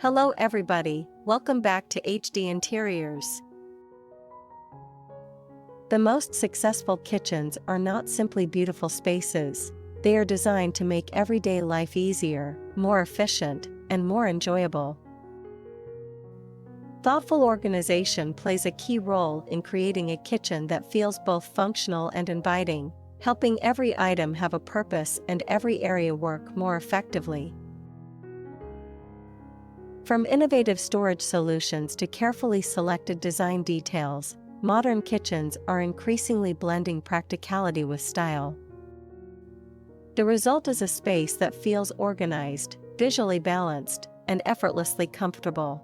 Hello everybody, welcome back to HD Interiors. The most successful kitchens are not simply beautiful spaces, they are designed to make everyday life easier, more efficient, and more enjoyable. Thoughtful organization plays a key role in creating a kitchen that feels both functional and inviting, helping every item have a purpose and every area work more effectively. From innovative storage solutions to carefully selected design details, modern kitchens are increasingly blending practicality with style. The result is a space that feels organized, visually balanced, and effortlessly comfortable.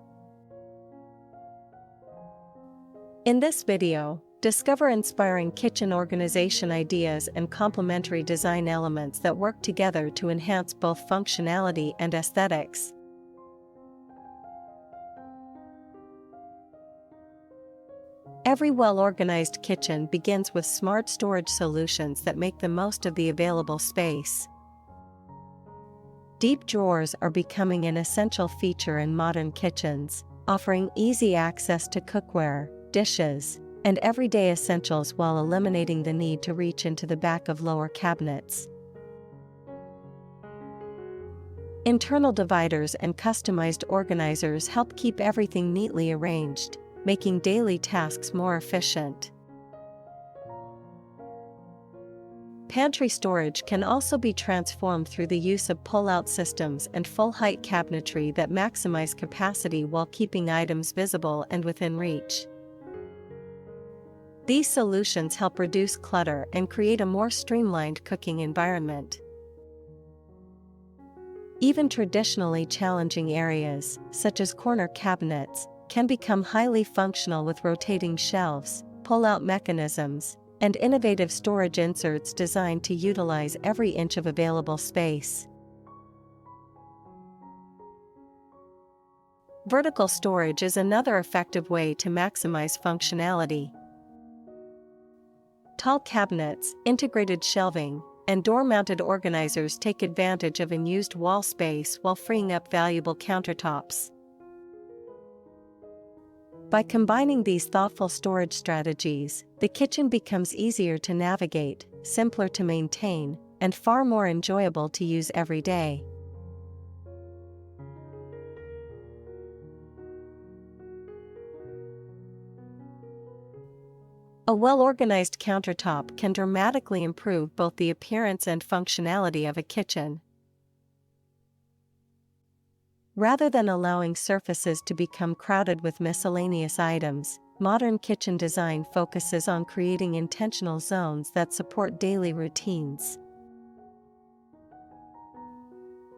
In this video, discover inspiring kitchen organization ideas and complementary design elements that work together to enhance both functionality and aesthetics. Every well-organized kitchen begins with smart storage solutions that make the most of the available space. Deep drawers are becoming an essential feature in modern kitchens, offering easy access to cookware, dishes, and everyday essentials while eliminating the need to reach into the back of lower cabinets. Internal dividers and customized organizers help keep everything neatly arranged, making daily tasks more efficient. Pantry storage can also be transformed through the use of pull-out systems and full-height cabinetry that maximize capacity while keeping items visible and within reach. These solutions help reduce clutter and create a more streamlined cooking environment. Even traditionally challenging areas, such as corner cabinets, can become highly functional with rotating shelves, pull-out mechanisms, and innovative storage inserts designed to utilize every inch of available space. Vertical storage is another effective way to maximize functionality. Tall cabinets, integrated shelving, and door-mounted organizers take advantage of unused wall space while freeing up valuable countertops. By combining these thoughtful storage strategies, the kitchen becomes easier to navigate, simpler to maintain, and far more enjoyable to use every day. A well-organized countertop can dramatically improve both the appearance and functionality of a kitchen. Rather than allowing surfaces to become crowded with miscellaneous items, modern kitchen design focuses on creating intentional zones that support daily routines.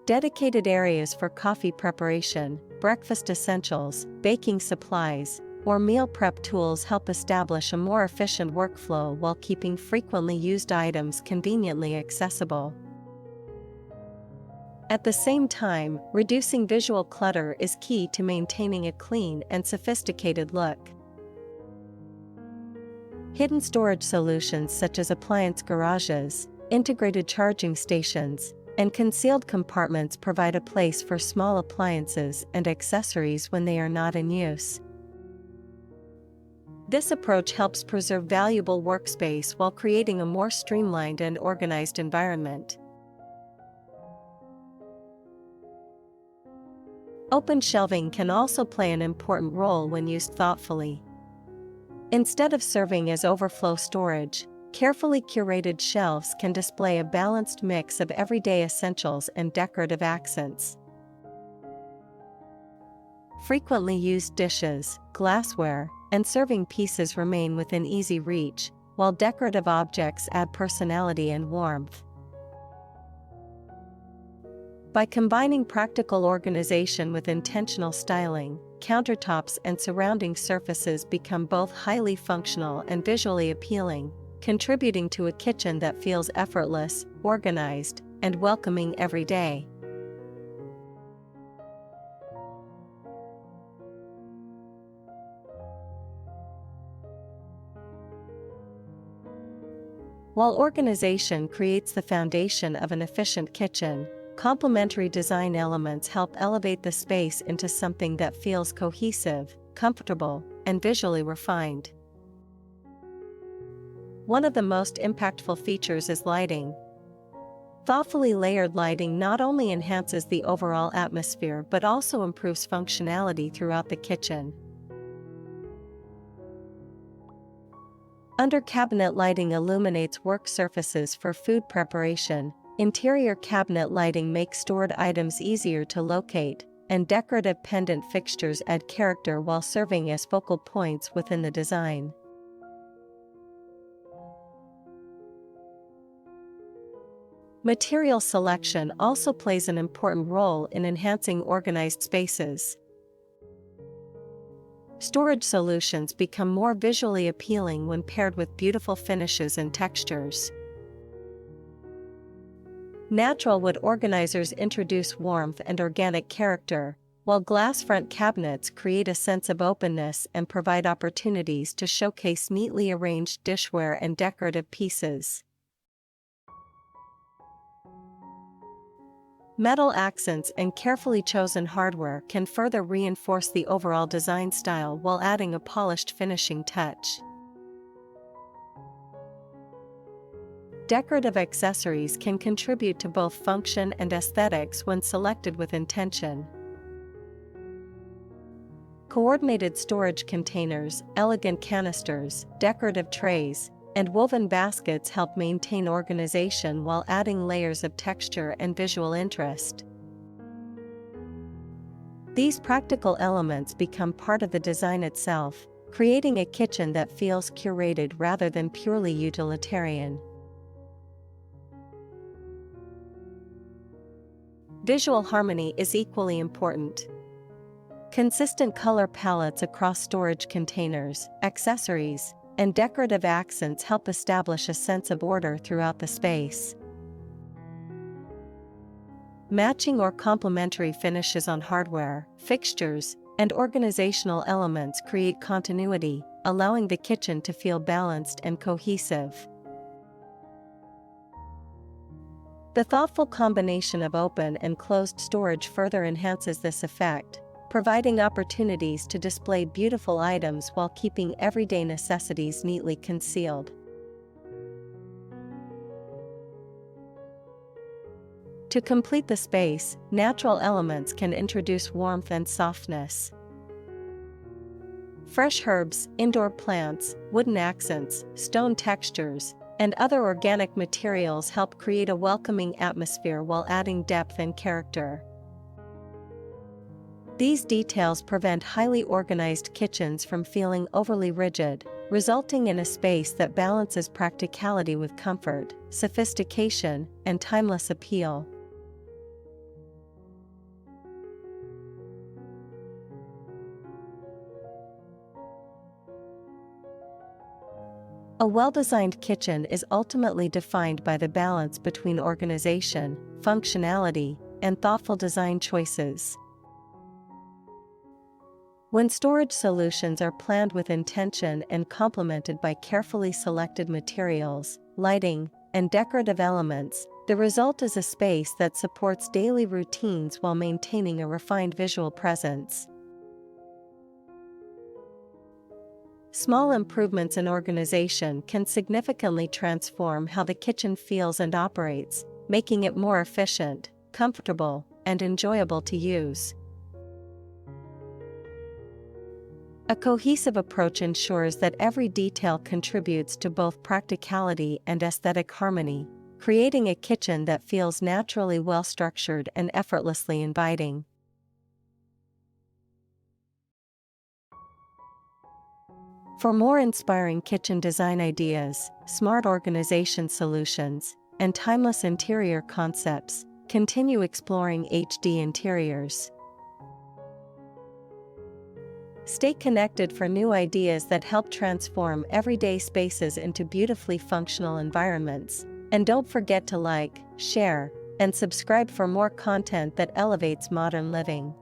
Dedicated areas for coffee preparation, breakfast essentials, baking supplies, or meal prep tools help establish a more efficient workflow while keeping frequently used items conveniently accessible. At the same time, reducing visual clutter is key to maintaining a clean and sophisticated look. Hidden storage solutions such as appliance garages, integrated charging stations, and concealed compartments provide a place for small appliances and accessories when they are not in use. This approach helps preserve valuable workspace while creating a more streamlined and organized environment. Open shelving can also play an important role when used thoughtfully. Instead of serving as overflow storage, carefully curated shelves can display a balanced mix of everyday essentials and decorative accents. Frequently used dishes, glassware, and serving pieces remain within easy reach, while decorative objects add personality and warmth. By combining practical organization with intentional styling, countertops and surrounding surfaces become both highly functional and visually appealing, contributing to a kitchen that feels effortless, organized, and welcoming every day. While organization creates the foundation of an efficient kitchen, Complementary design elements help elevate the space into something that feels cohesive, comfortable, and visually refined. One of the most impactful features is lighting. Thoughtfully layered lighting not only enhances the overall atmosphere but also improves functionality throughout the kitchen. Under-cabinet lighting illuminates work surfaces for food preparation. Interior cabinet lighting makes stored items easier to locate, and decorative pendant fixtures add character while serving as focal points within the design. Material selection also plays an important role in enhancing organized spaces. Storage solutions become more visually appealing when paired with beautiful finishes and textures. Natural wood organizers introduce warmth and organic character, while glass front cabinets create a sense of openness and provide opportunities to showcase neatly arranged dishware and decorative pieces. Metal accents and carefully chosen hardware can further reinforce the overall design style while adding a polished finishing touch. Decorative accessories can contribute to both function and aesthetics when selected with intention. Coordinated storage containers, elegant canisters, decorative trays, and woven baskets help maintain organization while adding layers of texture and visual interest. These practical elements become part of the design itself, creating a kitchen that feels curated rather than purely utilitarian. Visual harmony is equally important. Consistent color palettes across storage containers, accessories, and decorative accents help establish a sense of order throughout the space. Matching or complementary finishes on hardware, fixtures, and organizational elements create continuity, allowing the kitchen to feel balanced and cohesive. The thoughtful combination of open and closed storage further enhances this effect, providing opportunities to display beautiful items while keeping everyday necessities neatly concealed. To complete the space, natural elements can introduce warmth and softness. Fresh herbs, indoor plants, wooden accents, stone textures, and other organic materials help create a welcoming atmosphere while adding depth and character. These details prevent highly organized kitchens from feeling overly rigid, resulting in a space that balances practicality with comfort, sophistication, and timeless appeal. A well-designed kitchen is ultimately defined by the balance between organization, functionality, and thoughtful design choices. When storage solutions are planned with intention and complemented by carefully selected materials, lighting, and decorative elements, the result is a space that supports daily routines while maintaining a refined visual presence. Small improvements in organization can significantly transform how the kitchen feels and operates, making it more efficient, comfortable, and enjoyable to use. A cohesive approach ensures that every detail contributes to both practicality and aesthetic harmony, creating a kitchen that feels naturally well-structured and effortlessly inviting. For more inspiring kitchen design ideas, smart organization solutions, and timeless interior concepts, continue exploring HD interiors. Stay connected for new ideas that help transform everyday spaces into beautifully functional environments. And don't forget to like, share, and subscribe for more content that elevates modern living.